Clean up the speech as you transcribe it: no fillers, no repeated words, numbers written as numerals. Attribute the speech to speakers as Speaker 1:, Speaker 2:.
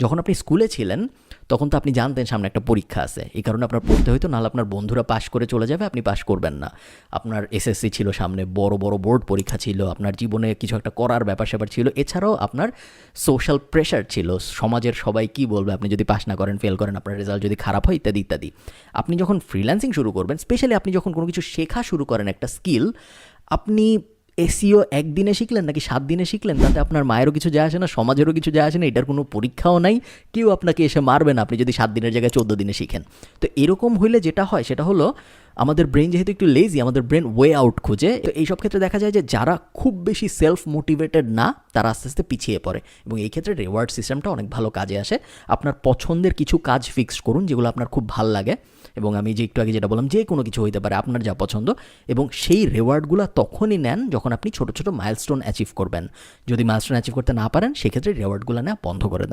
Speaker 1: যখন আপনি স্কুলে ছিলেন তখন তো আপনি জানতেন সামনে একটা পরীক্ষা আছে, এই কারণে আপনার পড়তে হইতো, নাহলে আপনার বন্ধুরা পাশ করে চলে যাবে, আপনি পাশ করবেন না। আপনার এসএসসি ছিল সামনে, বড় বড় বোর্ড পরীক্ষা ছিল, আপনার জীবনে কিছু একটা করার ব্যাপার স্যাপার ছিল, এছাড়াও আপনার সোশ্যাল প্রেশার ছিল, সমাজের সবাই কি বলবে আপনি যদি পাশ না করেন, ফেল করেন, আপনার রেজাল্ট যদি খারাপ হয়, ইত্যাদি ইত্যাদি। আপনি যখন ফ্রিল্যান্সিং শুরু করবেন, স্পেশালি আপনি যখন কোনো কিছু শেখা শুরু করেন, একটা স্কিল, আপনি এসইও একদিনে শিখলেন নাকি 7 দিনে শিখলেন, তাতে আপনার মায়েরও কিছু যায় আসে না, সমাজেরও কিছু যায় আসে না, এটার কোনো পরীক্ষাও নাই, কেউ আপনাকে এসে মারবে না আপনি যদি 7 দিনের জায়গায় 14 দিনে শিখেন। তো এরকম হইলে যেটা হয় সেটা হলো, আমাদের ব্রেন যেহেতু একটু লেজি, আমাদের ব্রেন ওয়ে আউট খুঁজে। তো এইসব ক্ষেত্রে দেখা যায় যে যারা খুব বেশি সেলফ মোটিভেটেড না, তারা আস্তে আস্তে পিছিয়ে পড়ে, এবং এই ক্ষেত্রে রিওয়ার্ড সিস্টেমটা অনেক ভালো কাজে আসে। আপনার পছন্দের কিছু কাজ ফিক্সড করুন যেগুলো আপনার খুব ভাল লাগে, এবং আমি যে একটু আগে যেটা বললাম, যে কোনো কিছু হইতে পারে আপনার যা পছন্দ, এবং সেই রিওয়ার্ডগুলো তখনই নেন যখন আপনি ছোটো ছোটো মাইলস্টোন অ্যাচিভ করবেন। যদি মাইলস্টোন অ্যাচিভ করতে না পারেন, সেক্ষেত্রে রিওয়ার্ডগুলো নেওয়া বন্ধ করে দেন।